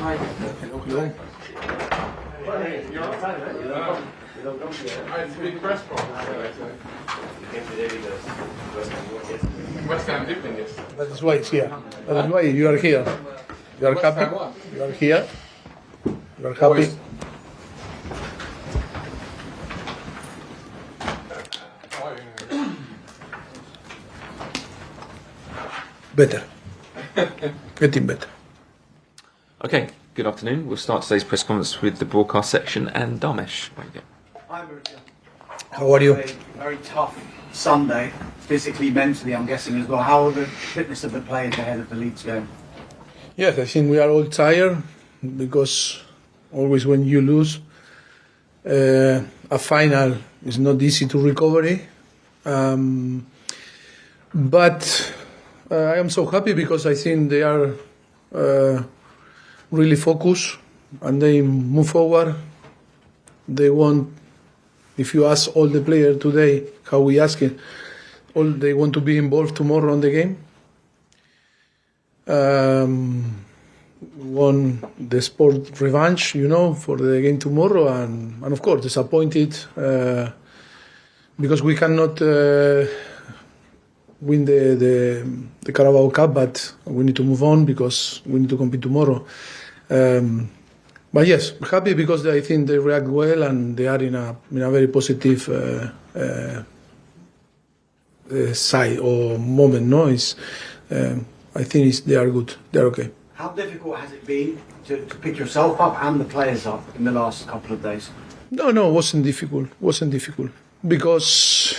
Hi. Hello. It's a big press conference. West Ham did win yesterday. That is why it's here. That is why you are here. You are West Ham happy. won. You are here. You are happy. Always. Better. Getting better. Okay, good afternoon. We'll start today's press conference with the broadcast section and Damesh. Hi, Mauricio. How are you? A very tough Sunday, physically, mentally, I'm guessing as well. How are the fitness of the players ahead of the Leeds game? Yes, I think we are all tired because always when you lose, a final is not easy to recover. But I am so happy because I think they are really focused and they move forward. They want, if you ask all the players today, how we ask it, all they want to be involved tomorrow on the game. Want the sport revenge, for the game tomorrow, and of course disappointed because we cannot win the Carabao Cup, but we need to move on because we need to compete tomorrow. But yes, happy because I think they react well and they are in a very positive side or moment. No, I think they are good. They are okay. How difficult has it been to pick yourself up and the players up in the last couple of days? No, it wasn't difficult. Because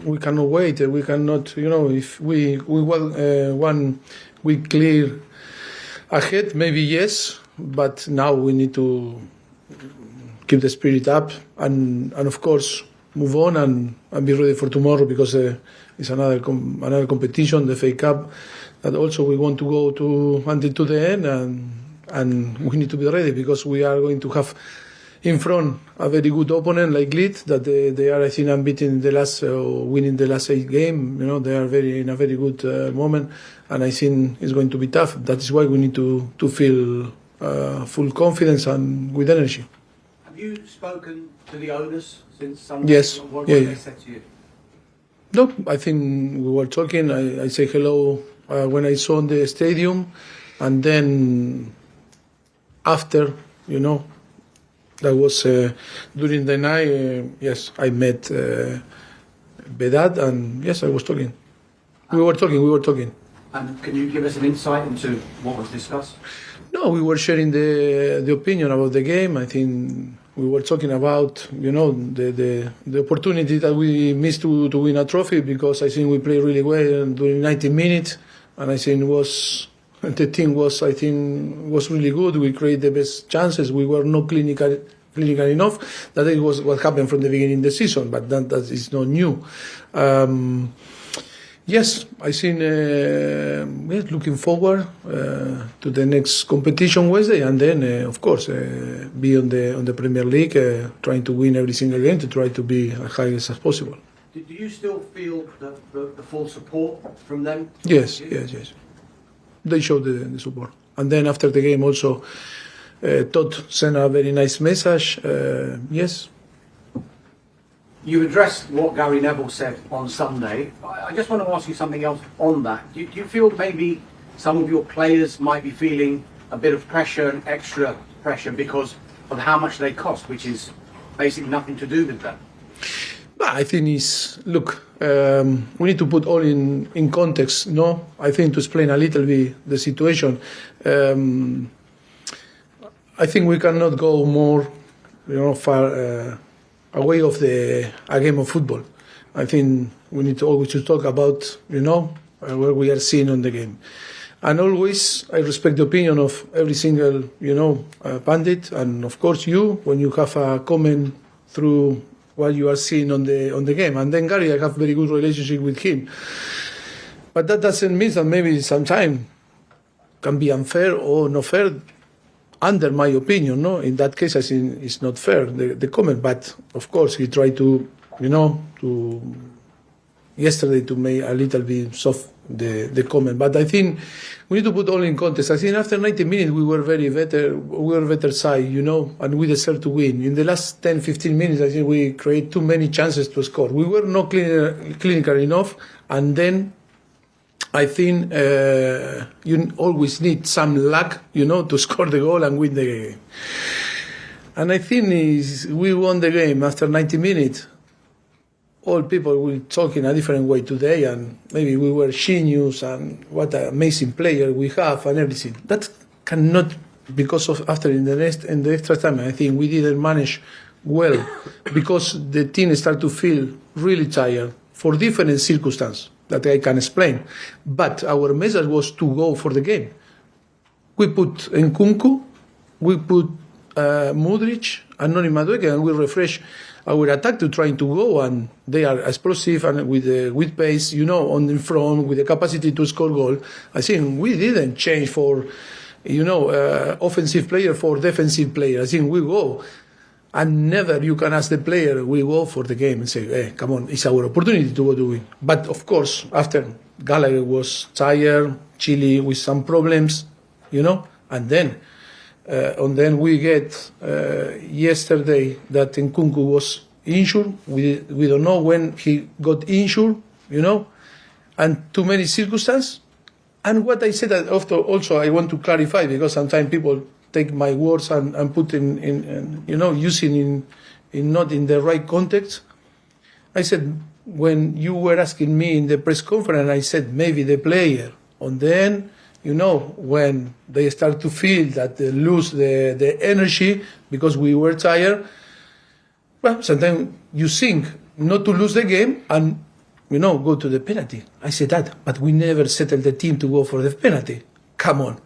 we cannot wait. We cannot, if we want 1 week clear ahead, maybe yes, but now we need to keep the spirit up and of course move on and be ready for tomorrow because it's another competition, the FA Cup, that also we want to go until the end and we need to be ready because we are going to have in front a very good opponent like Leeds that they are, I think, unbeaten in the last winning the last 8 games. They are in a very good moment, and I think it's going to be tough. That is why we need to feel full confidence and with energy. Have you spoken to the owners since Sunday? Yes. What have they said to you? No, I think we were talking. I say hello when I saw in the stadium, and then after, that was during the night. Yes, I met Bedad, and yes, I was talking. We were talking. And can you give us an insight into what was discussed? No, we were sharing the opinion about the game. I think we were talking about, the opportunity that we missed to win a trophy because I think we played really well during 90 minutes, and I think the team was really good. We created the best chances. We were not clinical enough. That was what happened from the beginning of the season, but that is not new. Yes, I think looking forward to the next competition Wednesday, and then of course be on the Premier League, trying to win every single game to try to be as high as possible. Do you still feel the full support from them? Yes. They showed the support, and then after the game also, Todd sent a very nice message. Yes. You addressed what Gary Neville said on Sunday. I just want to ask you something else on that. Do you feel maybe some of your players might be feeling a bit of pressure and extra pressure because of how much they cost, which is basically nothing to do with that? I think we need to put all in context, no? I think to explain a little bit the situation. I think we cannot go more, far away of a game of football. I think we need to always talk about, where we are seeing on the game. And always, I respect the opinion of every single, pundit, and of course you, when you have a comment through what you are seeing on the game. And then Gary, I have very good relationship with him. But that doesn't mean that maybe sometimes can be unfair or not fair, under my opinion. No, in that case, I think it's not fair, the comment. But of course, he tried to, yesterday to make a little bit soft the comment. But I think we need to put all in context. I think after 90 minutes we were better side, and we deserved to win. In the last 10, 15 minutes, I think we create too many chances to score. We were not clinical enough, and then I think you always need some luck, to score the goal and win the game. And I think we won the game after 90 minutes. All people will talk in a different way today, and maybe we were genius and what an amazing player we have and everything. That cannot, because of after in the extra time, I think we didn't manage well because the team started to feel really tired for different circumstances that I can explain. But our message was to go for the game. We put Nkunku, we put Modric and Noni Madueke, and we refresh our attack to trying to go, and they are explosive and with pace, on the front, with the capacity to score goal. I think we didn't change for, offensive player for defensive player. I think we go, and never you can ask the player, we go for the game and say, hey, come on, it's our opportunity to go to win. But of course, after Gallagher was tired, Chile with some problems, and then we get yesterday that Nkunku was injured. We don't know when he got injured, and too many circumstances. And what I said that also I want to clarify, because sometimes people take my words and put in using in not in the right context. I said, when you were asking me in the press conference, I said maybe the player, and then when they start to feel that they lose the energy because we were tired, well, sometimes you think not to lose the game and, go to the penalty. I said that, but we never settled the team to go for the penalty. Come on.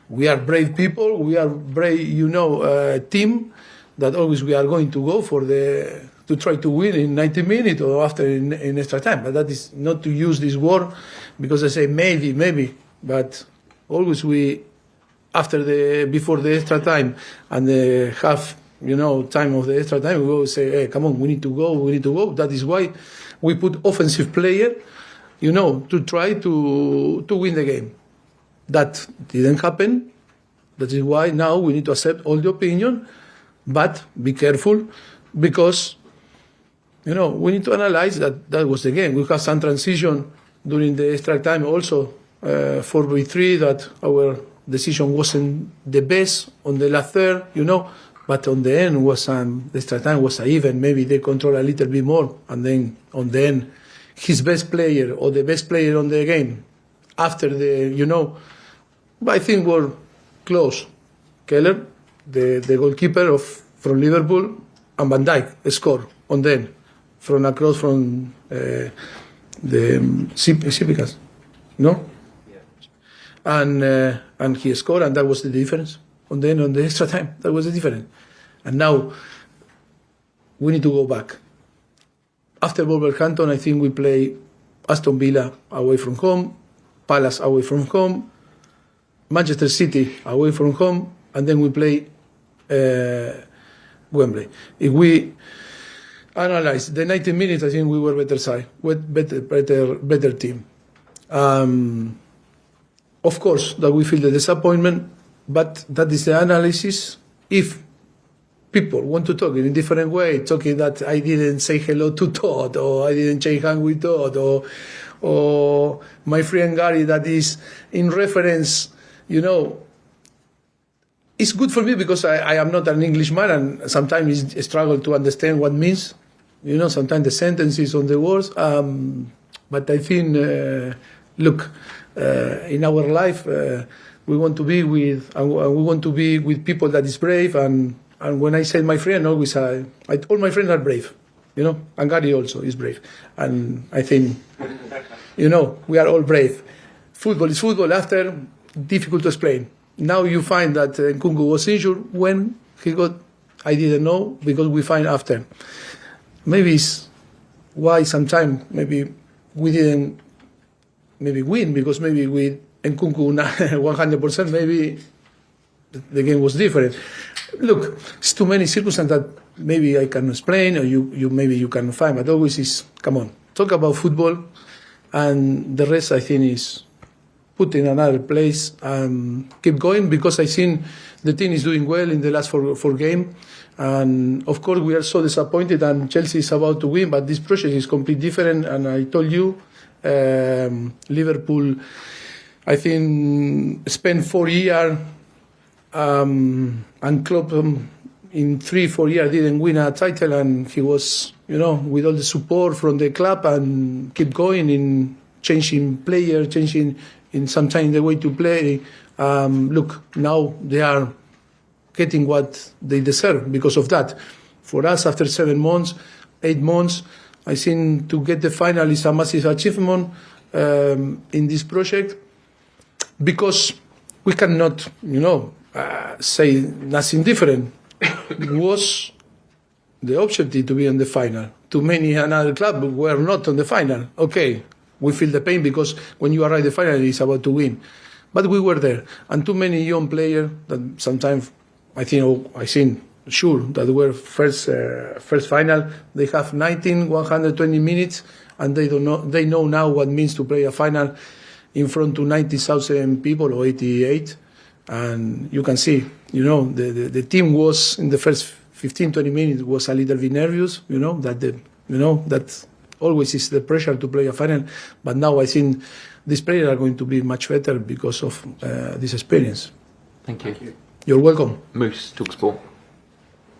We are brave people. We are brave, team that always we are going to go for to try to win in 90 minutes or after in extra time. But that is not to use this word because I say maybe, but always before the extra time and the half, time of the extra time, we always say, hey, come on, we need to go. That is why we put offensive player, to try to win the game. That didn't happen. That is why now we need to accept all the opinion, but be careful because, we need to analyze that was the game. We have some transition during the extra time also, 4-3, that our decision wasn't the best on the last third, but on the end was the extra time was even. Maybe they control a little bit more, and then on the end, his best player or the best player on the game after but I think we're close. Keller, the goalkeeper from Liverpool, and Van Dijk scored on the end from across from the Cipicas, no? And he scored, and that was the difference. On the extra time, that was the difference. And now we need to go back. After Wolverhampton, I think we play Aston Villa away from home, Palace away from home, Manchester City away from home, and then we play Wembley. If we analyze the 90 minutes, I think we were better side, better team. Of course, that we feel the disappointment, but that is the analysis. If people want to talk in a different way, talking that I didn't say hello to Todd, or I didn't shake hands with Todd, or my friend Gary, that is in reference, it's good for me because I am not an Englishman, and sometimes I struggle to understand what it means. Sometimes the sentences on the words. But I think, in our life, we want to be with people that is brave. And when I say my friend, always all my friends are brave, and Gary also is brave. And I think, we are all brave. Football is football. After, difficult to explain. Now you find that Nkunku was injured. When he got, I didn't know, because we find after. Maybe it's why sometimes maybe we didn't win, because maybe with Nkunku 100%, maybe the game was different. Look, it's too many circumstances that maybe I can explain, or you maybe you can find, but always is, come on, talk about football and the rest I think is put in another place, keep going, because I think the team is doing well in the last four games. And of course, we are so disappointed, and Chelsea is about to win, but this project is completely different. And I told you, Liverpool, I think, spent 4 years, and Klopp in 3-4 years didn't win a title, and he was, with all the support from the club, and keep going in changing players, changing in sometimes the way to play. Look, now they are getting what they deserve because of that. For us, after 7 months, 8 months, I think to get the final is a massive achievement in this project, because we cannot, say nothing different. Was the objective to be in the final. Too many another club were not on the final. Okay, we feel the pain because when you arrive at the final, it's about to win. But we were there, and too many young players that sometimes I think sure that were first final. They have 120 minutes, and they don't know. They know now what it means to play a final in front of 90,000 people or 88, and you can see, the team was in the first 15-20 minutes was a little bit nervous. That always is the pressure to play a final. But now I think these players are going to be much better because of this experience. Thank you. You're welcome. Moose, talk sport.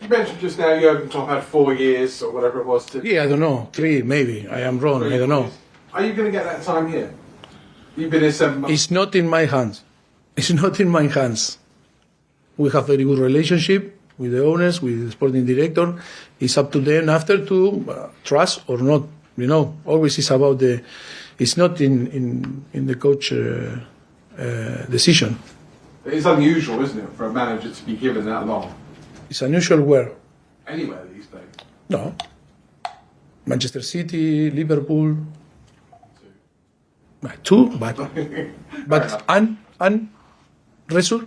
You mentioned just now Jurgen Klopp had 4 years or whatever it was to. Yeah, I don't know. 3 maybe. I am wrong. I don't know. Are you going to get that time here? You've been here 7 months. It's not in my hands. It's not in my hands. We have very good relationship with the owners, with the sporting director. It's up to them after to trust or not. Always it's about the. It's not in the coach decision. It's unusual, isn't it, for a manager to be given that long? It's unusual where? Anywhere these days. No. Manchester City, Liverpool. 2, but and result?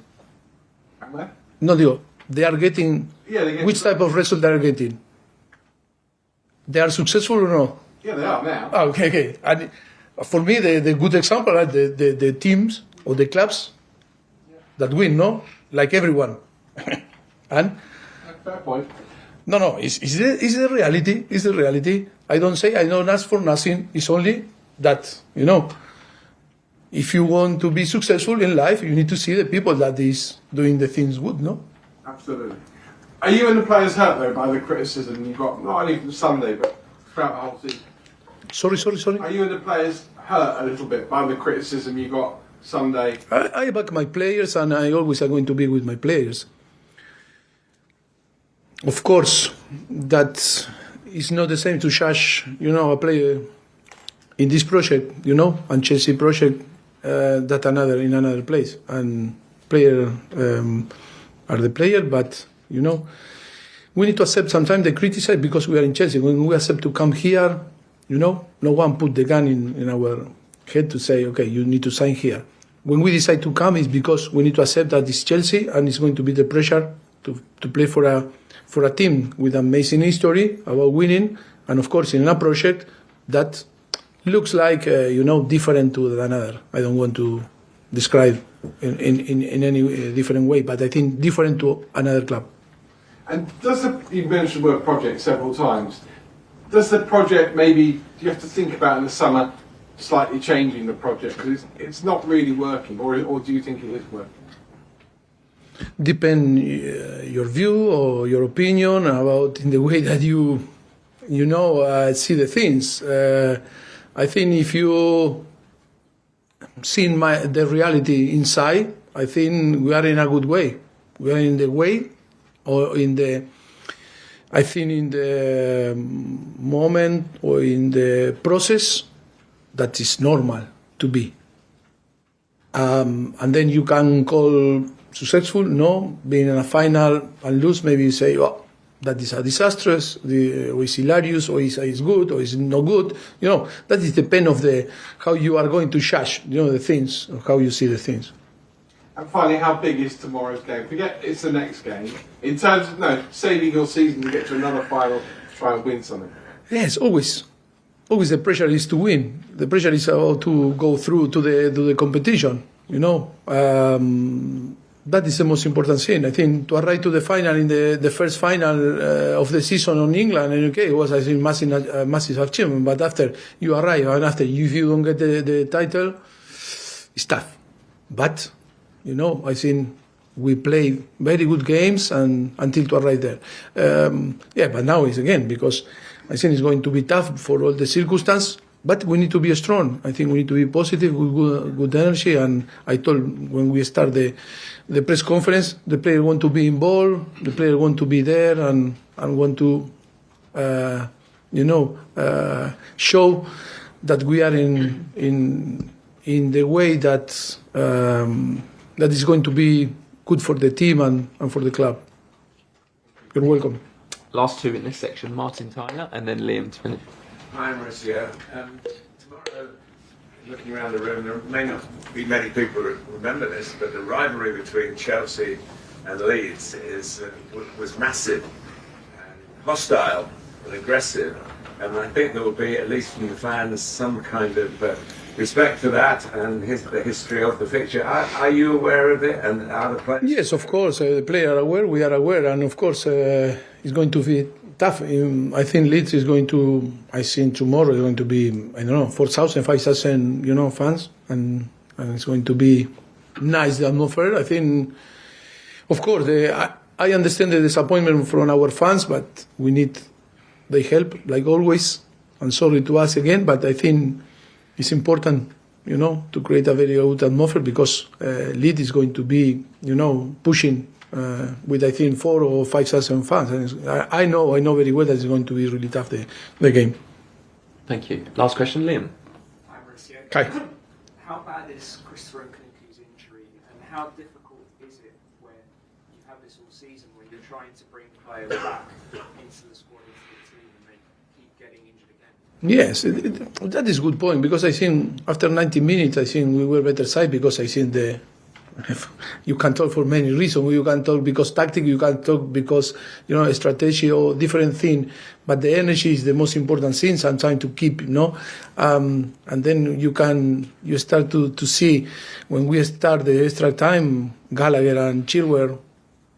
And where? No, they are getting. Yeah, they get. Which type of result they are getting? They are successful or no? Yeah, they are now. Oh, okay. And for me, the good example are the teams or the clubs that win, no? Like everyone. And? Fair point. No, it's the reality. It's the reality. I don't ask for nothing. It's only that, if you want to be successful in life, you need to see the people that is doing the things good, no? Absolutely. Are you and the players hurt, though, by the criticism you got, not only from Sunday, but throughout the whole season? Sorry. Are you and the players hurt a little bit by the criticism you got Sunday? I back my players, and I always are going to be with my players. Of course, that is not the same to judge, a player in this project, and Chelsea project, that in another place. And player are the player, but, we need to accept sometimes the criticize because we are in Chelsea. When we accept to come here, no one put the gun in our head to say, okay, you need to sign here. When we decide to come, it's because we need to accept that it's Chelsea, and it's going to be the pressure to play for a team with amazing history about winning, and of course in a project that looks like different to another. I don't want to describe in any different way, but I think different to another club. And you mentioned the word project several times. Does the project do you have to think about in the summer slightly changing the project because it's not really working, or do you think it is working? Depend your view or your opinion about in the way that you see the things. I think if you see the reality inside, I think we are in a good way. We are in the way, or in the moment or in the process that is normal to be. And then you can call successful, no, being in a final and lose, maybe you say, oh, that is a disastrous, or is hilarious, or is good, or is not good. That is depend of how you are going to judge, the things, or how you see the things. And finally, how big is tomorrow's game? Forget it's the next game. In terms of saving your season to get to another final, try and win something. Yes, always. always the pressure is to win. The pressure is to go through to the competition. That is the most important thing. I think to arrive to the final in the first final of the season on England and UK was, I think, massive achievement. But after you arrive and after if you don't get the title, it's tough. But I think we play very good games and until to arrive there. But now it's again because I think it's going to be tough for all the circumstances. But we need to be strong. I think we need to be positive with good energy. And I told when we start the press conference, the player want to be involved, the player want to be there and want to, show that we are in the way that that is going to be good for the team and for the club. You're welcome. Last two in this section, Martin Tyler and then Liam to finish. Hi, Mauricio. Tomorrow, looking around the room, there may not be many people who remember this, but the rivalry between Chelsea and Leeds was massive, and hostile and aggressive. And I think there will be, at least from the fans, some kind of respect for that and the history of the fixture. Are you aware of it? And are the players? Yes, of course. The players are aware. We are aware, and of course, it's going to be tough. I think Leeds is going to. I think tomorrow is going to be 4,000, 5,000 fans, and it's going to be nice. The atmosphere. I think, of course, I understand the disappointment from our fans, but we need their help like always. I'm sorry to ask again, but I think it's important, to create a very good atmosphere because Leeds is going to be, pushing. With I think 4,000 or 5,000 fans, and I know very well that it's going to be really tough the game. Thank you. Last question, Liam. Hi, Mauricio. Hi. How bad is Christopher Nkunku's injury, and how difficult is it when you've had this all season, when you're trying to bring players back into the squad, into the team, and they keep getting injured again? Yes, that is a good point because I think after 90 minutes, I think we were better side because I think you can talk for many reasons. You can talk because tactic, you can talk because, strategy or different thing. But the energy is the most important thing sometimes to keep, and then you start to see when we start the extra time, Gallagher and Chilwell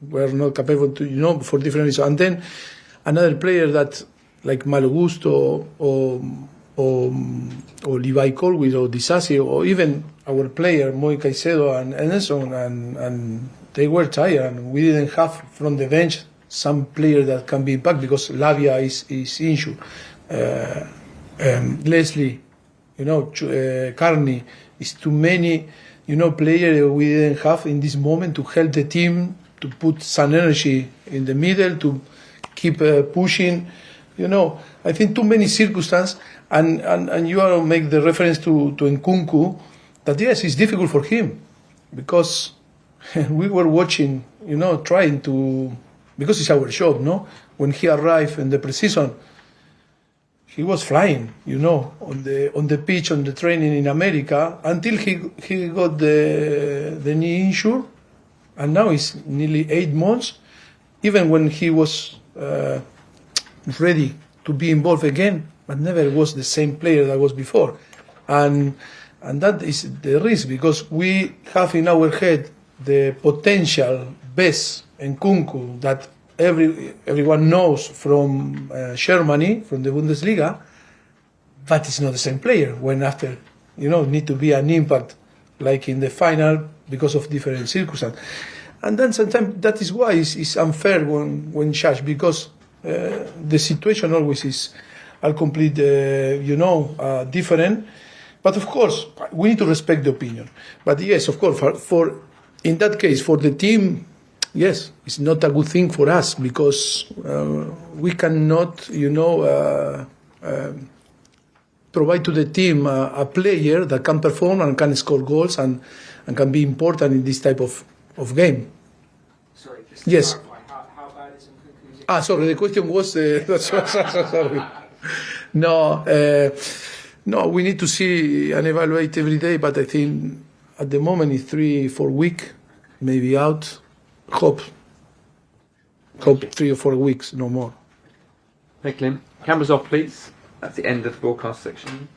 were not capable to, for different reasons. And then another player that, like Malo Gusto or Levi Colwill or Disasi or even our player Moi Caicedo and Anderson and they were tired and we didn't have from the bench some player that can be impacted because Lavia is injured. Leslie, Carney, is too many, players we didn't have in this moment to help the team to put some energy in the middle to keep pushing. I think too many circumstances. And you are make the reference to Nkunku, that yes, it's difficult for him because we were watching, trying to, because it's our job, no? When he arrived in the pre-season, he was flying, on the pitch, on the training in America until he got the knee injury, and now it's nearly 8 months. Even when he was ready to be involved again, but never was the same player that was before. And that is the risk because we have in our head the potential best Nkunku that everyone knows from Germany, from the Bundesliga, but it's not the same player when after, need to be an impact like in the final because of different circumstances. And then sometimes that is why it's unfair when judged because the situation always are completely, different. But of course, we need to respect the opinion. But yes, of course, for in that case, for the team, yes, it's not a good thing for us because we cannot, provide to the team a player that can perform and can score goals and can be important in this type of game. Sorry, just to Yes. clarify, how bad is Nkunku's Sorry, the question was... sorry. No, we need to see and evaluate every day, but I think at the moment it's 3-4 weeks, maybe out. Hope 3 or 4 weeks, no more. Thank you, Liam. Cameras off, please. That's the end of the broadcast section.